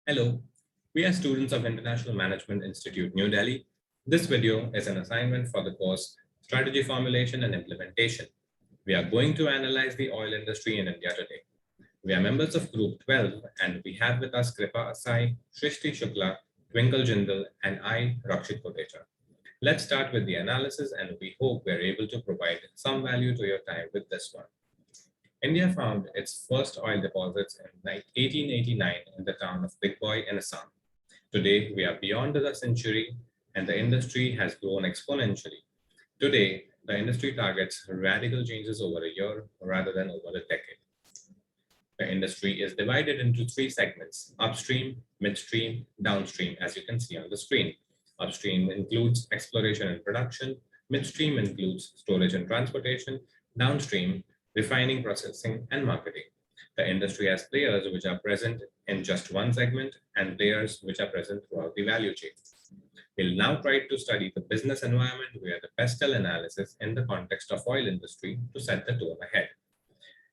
Hello, we are students of International Management Institute, New Delhi. This video is an assignment for the course Strategy Formulation and Implementation. We are going to analyze the oil industry in India today. We are members of Group 12 and we have with us Kripa Asai, Shrishti Shukla, Twinkle Jindal, and I, Rakshit Kotecha. Let's start with the analysis and we hope we are able to provide some value to your time with this one. India found its first oil deposits in 1889 in the town of Big Boy in Assam. Today, we are beyond the century and the industry has grown exponentially. Today, the industry targets radical changes over a year rather than over a decade. The industry is divided into three segments: upstream, midstream, downstream, as you can see on the screen. Upstream includes exploration and production, midstream includes storage and transportation, downstream, refining, processing, and marketing. The industry has players which are present in just one segment and players which are present throughout the value chain. We'll now try to study the business environment via the pestle analysis in the context of oil industry to set the tone ahead.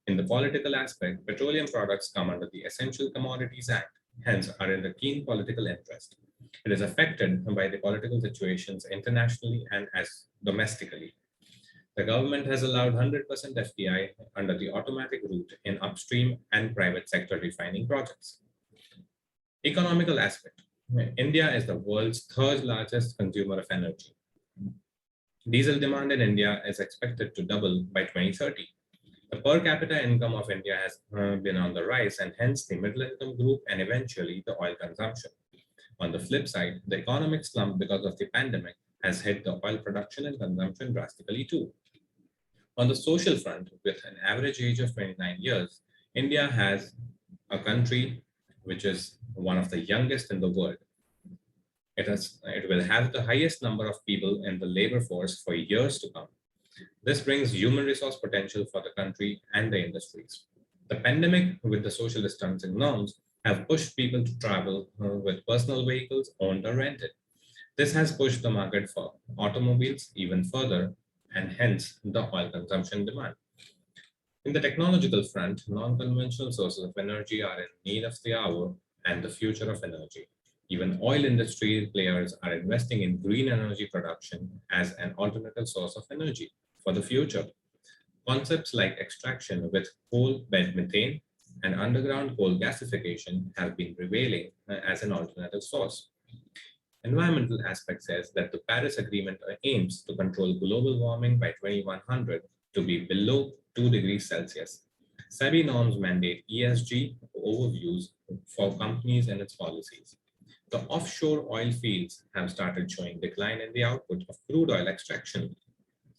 In the political aspect, petroleum products come under the Essential Commodities Act, hence are in the keen political interest. It is affected by the political situations internationally and as domestically. The government has allowed 100% FDI under the automatic route in upstream and private sector refining projects. Economical aspect. India is the world's third largest consumer of energy. Diesel demand in India is expected to double by 2030. The per capita income of India has been on the rise and hence the middle income group and eventually the oil consumption. On the flip side, the economic slump because of the pandemic has hit the oil production and consumption drastically too. On the social front, with an average age of 29 years, India has a country which is one of the youngest in the world. It will have the highest number of people in the labor force for years to come. This brings human resource potential for the country and the industries. The pandemic, with the social distancing norms, have pushed people to travel with personal vehicles owned or rented. This has pushed the market for automobiles even further and hence the oil consumption demand. In the technological front, non-conventional sources of energy are in need of the hour and the future of energy. Even oil industry players are investing in green energy production as an alternative source of energy for the future. Concepts like extraction with coal bed methane and underground coal gasification have been prevailing as an alternative source. Environmental aspect says that the Paris Agreement aims to control global warming by 2100 to be below 2 degrees Celsius. SEBI norms mandate ESG overviews for companies and its policies. The offshore oil fields have started showing decline in the output of crude oil extraction.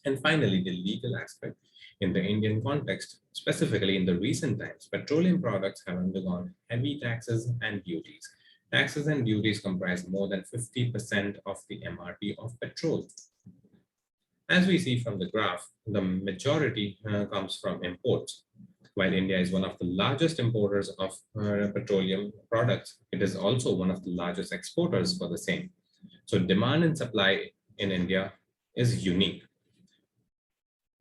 And finally, the legal aspect. In the Indian context, specifically in the recent times, petroleum products have undergone heavy taxes and duties. Taxes and duties comprise more than 50% of the MRP of petrol. As we see from the graph, the majority comes from imports. While India is one of the largest importers of petroleum products, it is also one of the largest exporters for the same. So demand and supply in India is unique.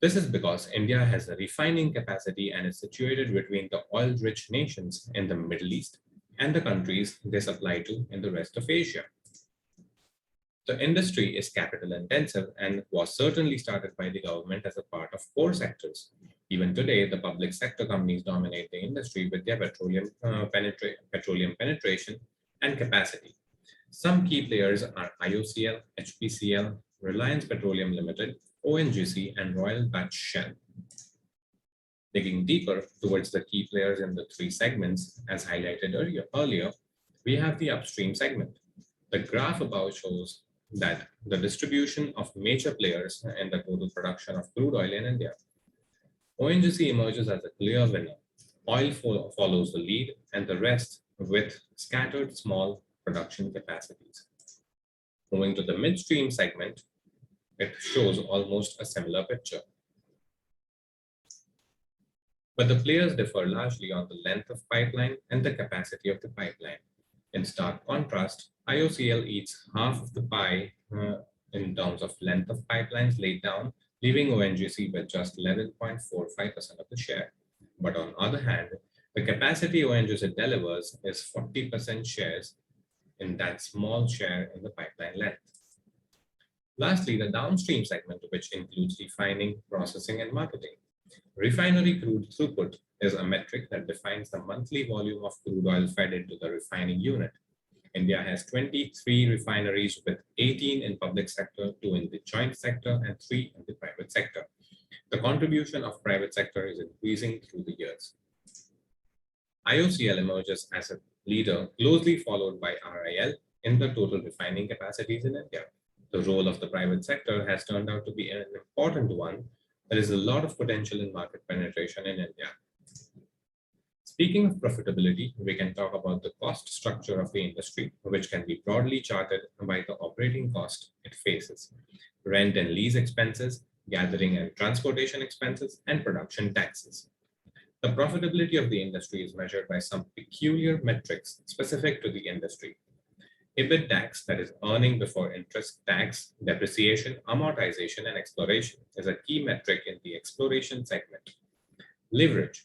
This is because India has a refining capacity and is situated between the oil-rich nations in the Middle East and the countries they supply to in the rest of Asia. The industry is capital intensive and was certainly started by the government as a part of core sectors. Even today, the public sector companies dominate the industry with their petroleum penetration and capacity. Some key players are IOCL, HPCL, Reliance Petroleum Limited, ONGC, and Royal Dutch Shell. Digging deeper towards the key players in the three segments, as highlighted earlier, we have the upstream segment. The graph above shows that the distribution of major players in the total production of crude oil in India. ONGC emerges as a clear winner. Oil follows the lead and the rest with scattered small production capacities. Moving to the midstream segment, it shows almost a similar picture. But the players differ largely on the length of pipeline and the capacity of the pipeline. In stark contrast, IOCL eats half of the pie in terms of length of pipelines laid down, leaving ONGC with just 11.45% of the share. But on the other hand, The capacity ONGC delivers is 40% shares in that small share in the pipeline length. Lastly, the downstream segment, which includes refining, processing, and marketing. Refinery crude throughput is a metric that defines the monthly volume of crude oil fed into the refining unit. India has 23 refineries with 18 in public sector, 2 in the joint sector, and 3 in the private sector. The contribution of private sector is increasing through the years. IOCL emerges as a leader, closely followed by RIL in the total refining capacities in India. The role of the private sector has turned out to be an important one. There is a lot of potential in market penetration in India. Speaking of profitability, we can talk about the cost structure of the industry, which can be broadly charted by the operating cost it faces: rent and lease expenses, gathering and transportation expenses, and production taxes. The profitability of the industry is measured by some peculiar metrics specific to the industry. EBITDAX, that is earning before interest, tax, depreciation, amortization, and exploration, is a key metric in the exploration segment. Leverage.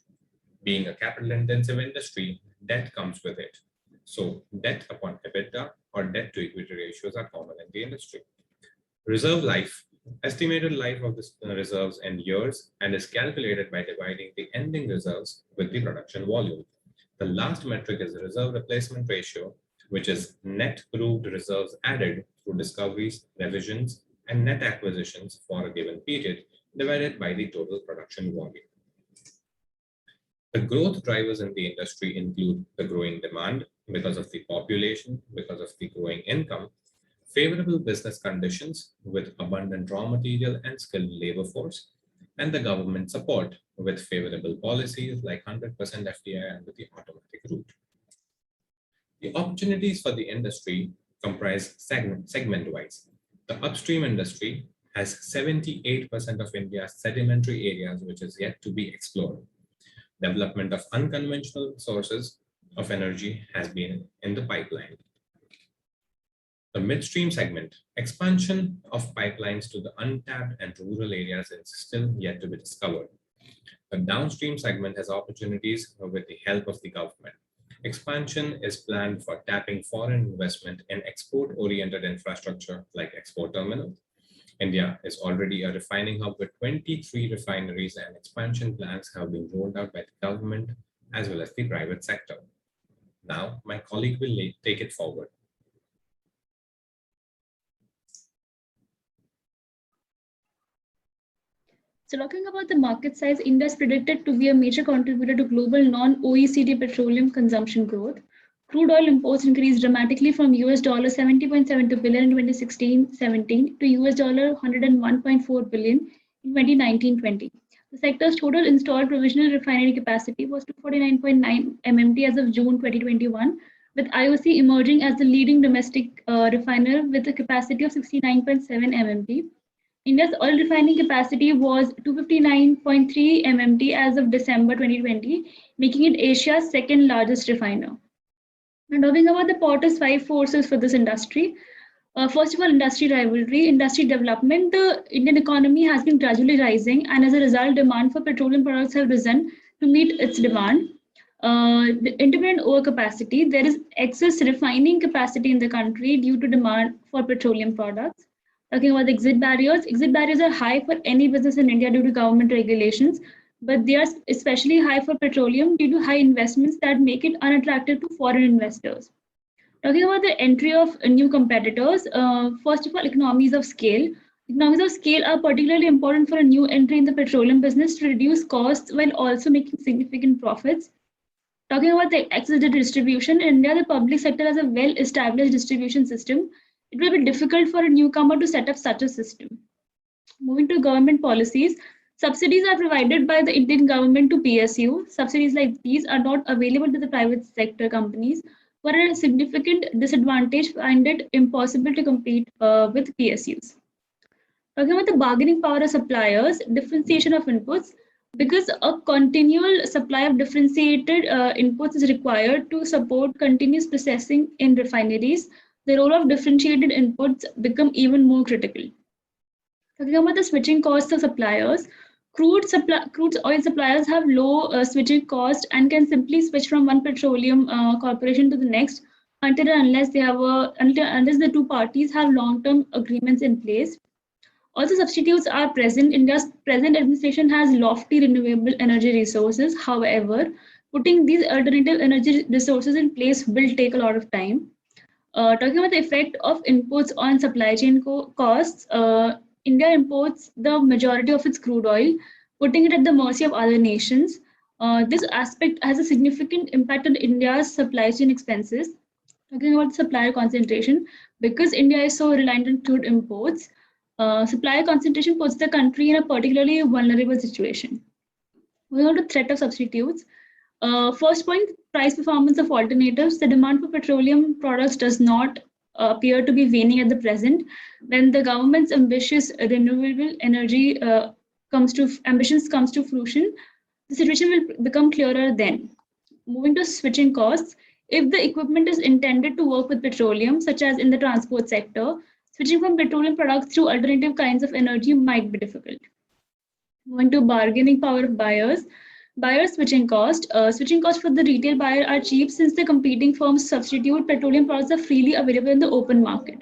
Being a capital-intensive industry, debt comes with it. So debt upon EBITDA or debt to equity ratios are common in the industry. Reserve life. Estimated life of the reserves in years and is calculated by dividing the ending reserves with the production volume. The last metric is the reserve replacement ratio, which is net proved reserves added through discoveries, revisions, and net acquisitions for a given period divided by the total production volume. The growth drivers in the industry include the growing demand because of the population, because of the growing income, favorable business conditions with abundant raw material and skilled labor force, and the government support with favorable policies like 100% FDI under the automatic route. The opportunities for the industry comprise segment-wise. The upstream industry has 78% of India's sedimentary areas, which is yet to be explored. Development of unconventional sources of energy has been in the pipeline. The midstream segment, expansion of pipelines to the untapped and rural areas is still yet to be discovered. The downstream segment has opportunities with the help of the government. Expansion is planned for tapping foreign investment in export-oriented infrastructure like export terminals. India is already a refining hub with 23 refineries, and expansion plans have been rolled out by the government as well as the private sector. Now, my colleague will take it forward. So talking about the market size, India is predicted to be a major contributor to global non-OECD petroleum consumption growth. Crude oil imports increased dramatically from US $70.72 billion in 2016-17 to US $101.4 billion in 2019-20. The sector's total installed provisional refinery capacity was 249.9 MMT as of June 2021, with IOC emerging as the leading domestic refiner with a capacity of 69.7 MMT. India's oil refining capacity was 259.3 MMT as of December 2020, making it Asia's second largest refiner. Now, talking about the Porter's 5 forces for this industry. First of all, industry rivalry, industry development. The Indian economy has been gradually rising, and as a result, demand for petroleum products have risen to meet its demand. The intermittent overcapacity. There is excess refining capacity in the country due to demand for petroleum products. Talking about the exit barriers are high for any business in India due to government regulations, but they are especially high for petroleum due to high investments that make it unattractive to foreign investors. Talking about the entry of new competitors, first of all, economies of scale. Economies of scale are particularly important for a new entry in the petroleum business to reduce costs while also making significant profits. Talking about the access to distribution, in India, the public sector has a well-established distribution system. It will be difficult for a newcomer to set up such a system. Moving to government policies, subsidies are provided by the Indian government to PSU. Subsidies like these are not available to the private sector companies, who are at a significant disadvantage, find it impossible to compete with PSUs. Talking about the bargaining power of suppliers, differentiation of inputs, because a continual supply of differentiated inputs is required to support continuous processing in refineries, the role of differentiated inputs become even more critical. Talking about the switching costs of suppliers, Crude oil suppliers have low switching cost and can simply switch from one petroleum corporation to the next until and unless unless the two parties have long-term agreements in place. Also, substitutes are present. India's present administration has lofty renewable energy resources. However, putting these alternative energy resources in place will take a lot of time. Talking about the effect of inputs on supply chain costs, India imports the majority of its crude oil, putting it at the mercy of other nations. This aspect has a significant impact on India's supply chain expenses. Talking about supplier concentration, because India is so reliant on crude imports, supplier concentration puts the country in a particularly vulnerable situation. Moving on to threat of substitutes. First point, price performance of alternatives. The demand for petroleum products does not appear to be waning at the present. When the government's ambitious renewable energy ambitions comes to fruition, the situation will become clearer then. Moving to switching costs, if the equipment is intended to work with petroleum, such as in the transport sector, switching from petroleum products to alternative kinds of energy might be difficult. Moving to bargaining power of buyers. Buyers switching cost. Switching costs for the retail buyer are cheap since the competing firms substitute petroleum products are freely available in the open market.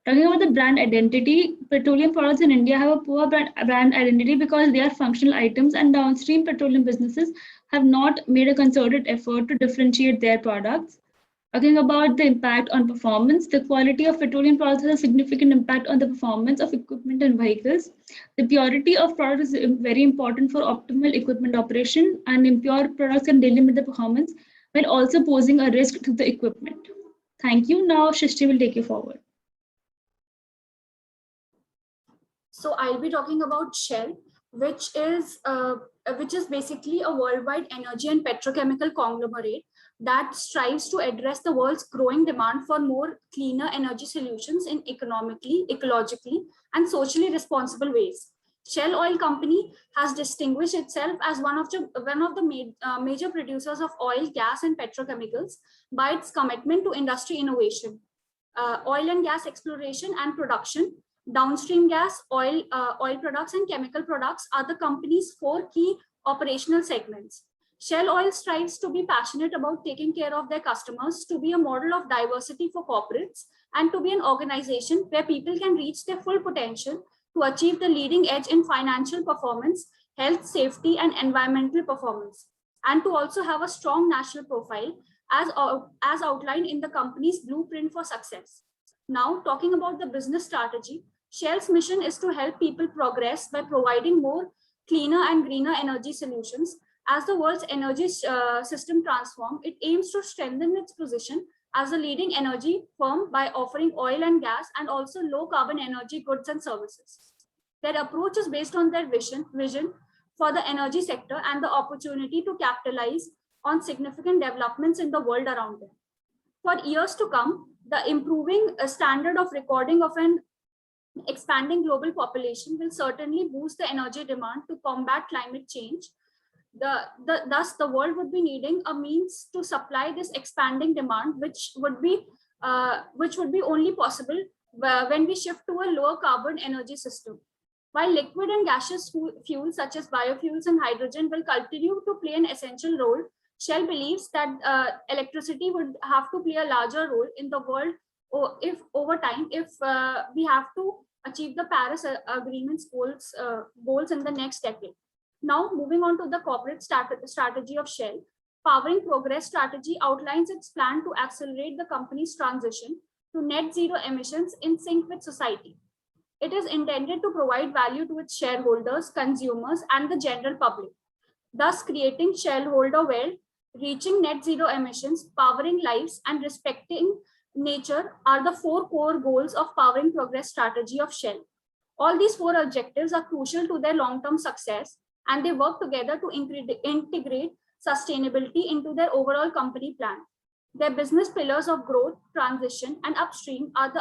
Talking about the brand identity, petroleum products in India have a poor brand identity because they are functional items and downstream petroleum businesses have not made a concerted effort to differentiate their products. Talking about the impact on performance, the quality of petroleum products has a significant impact on the performance of equipment and vehicles. The purity of products is very important for optimal equipment operation, and impure products can delimit the performance while also posing a risk to the equipment. Thank you. Now, Shishti will take you forward. So I'll be talking about Shell, which is basically a worldwide energy and petrochemical conglomerate that strives to address the world's growing demand for more cleaner energy solutions in economically, ecologically, and socially responsible ways. Shell Oil Company has distinguished itself as one of the major producers of oil, gas, and petrochemicals by its commitment to industry innovation, oil and gas exploration and production. Downstream gas, oil products, and chemical products are the company's four key operational segments. Shell Oil strives to be passionate about taking care of their customers, to be a model of diversity for corporates, and to be an organization where people can reach their full potential to achieve the leading edge in financial performance, health, safety, and environmental performance, and to also have a strong national profile as outlined in the company's blueprint for success. Now, talking about the business strategy, Shell's mission is to help people progress by providing more cleaner and greener energy solutions. As the world's energy system transforms, it aims to strengthen its position as a leading energy firm by offering oil and gas and also low carbon energy goods and services. Their approach is based on their vision for the energy sector and the opportunity to capitalize on significant developments in the world around them. For years to come, the improving standard of recording of an expanding global population will certainly boost the energy demand to combat climate change. Thus, the world would be needing a means to supply this expanding demand, which would be only possible when we shift to a lower carbon energy system. While liquid and gaseous fuels such as biofuels and hydrogen will continue to play an essential role, Shell believes that electricity would have to play a larger role in the world if over time, if we have to achieve the Paris Agreement's goals in the next decade. Now, moving on to the corporate strategy of Shell, Powering Progress strategy outlines its plan to accelerate the company's transition to net zero emissions in sync with society. It is intended to provide value to its shareholders, consumers, and the general public, thus creating shareholder wealth. Reaching net zero emissions, powering lives, and respecting nature are the four core goals of Powering Progress strategy of Shell. All these four objectives are crucial to their long-term success, and they work together to integrate sustainability into their overall company plan. Their business pillars of growth, transition, and upstream are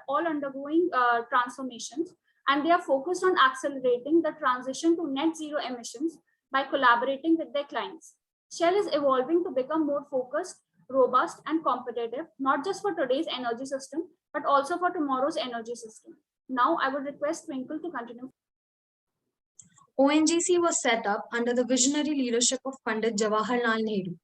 all undergoing transformations, and they are focused on accelerating the transition to net zero emissions by collaborating with their clients. Shell is evolving to become more focused, robust, and competitive, not just for today's energy system, but also for tomorrow's energy system. Now, I would request Twinkle to continue. ONGC was set up under the visionary leadership of Pandit Jawaharlal Nehru.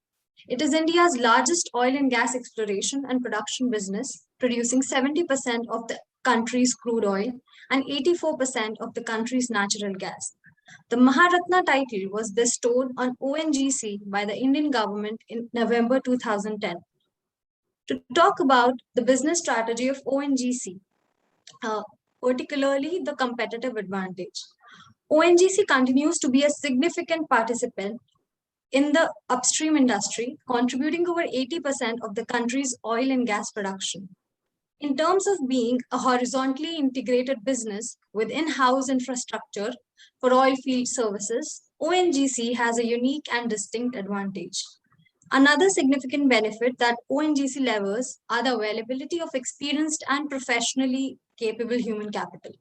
It is India's largest oil and gas exploration and production business, producing 70% of the country's crude oil and 84% of the country's natural gas. The Maharatna title was bestowed on ONGC by the Indian government in November 2010. To talk about the business strategy of ONGC, particularly the competitive advantage. ONGC continues to be a significant participant in the upstream industry, contributing over 80% of the country's oil and gas production. In terms of being a horizontally integrated business with in-house infrastructure for oil field services, ONGC has a unique and distinct advantage. Another significant benefit that ONGC levers are the availability of experienced and professionally capable human capital.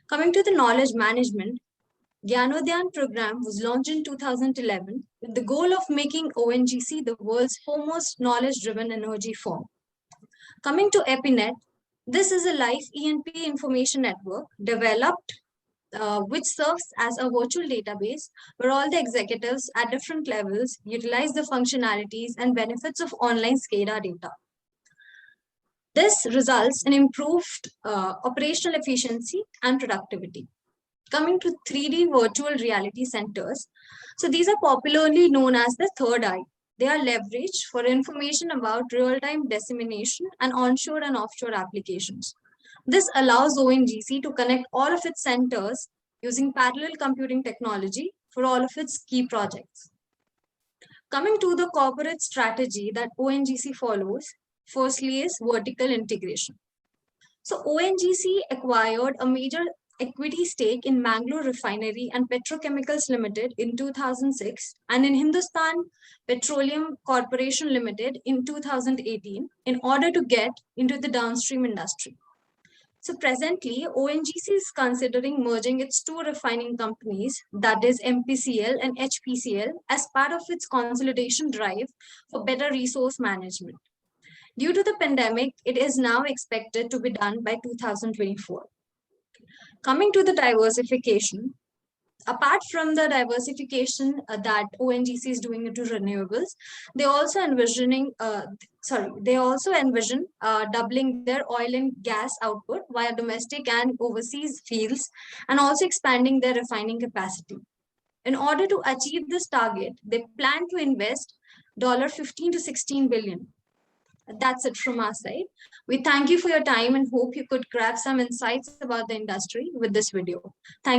Coming to the knowledge management, Gyanodhyan program was launched in 2011 with the goal of making ONGC the world's foremost knowledge-driven energy firm. Coming to EpiNet, this is a live E&P information network developed which serves as a virtual database where all the executives at different levels utilize the functionalities and benefits of online SCADA data. This results in improved operational efficiency and productivity. Coming to 3D virtual reality centers. So these are popularly known as the third eye. They are leveraged for information about real-time dissemination and onshore and offshore applications. This allows ONGC to connect all of its centers using parallel computing technology for all of its key projects. Coming to the corporate strategy that ONGC follows, firstly is vertical integration. So ONGC acquired a major equity stake in Mangalore Refinery and Petrochemicals Limited in 2006 and in Hindustan Petroleum Corporation Limited in 2018 in order to get into the downstream industry. So presently, ONGC is considering merging its two refining companies, that is MPCL and HPCL, as part of its consolidation drive for better resource management. Due to the pandemic, it is now expected to be done by 2024. Coming to the diversification, apart from the diversification that ONGC is doing into renewables, they also envision doubling their oil and gas output via domestic and overseas fields, and also expanding their refining capacity. In order to achieve this target, they plan to invest $15 to $16 billion. That's it from our side. We thank you for your time and hope you could grab some insights about the industry with this video. Thank you.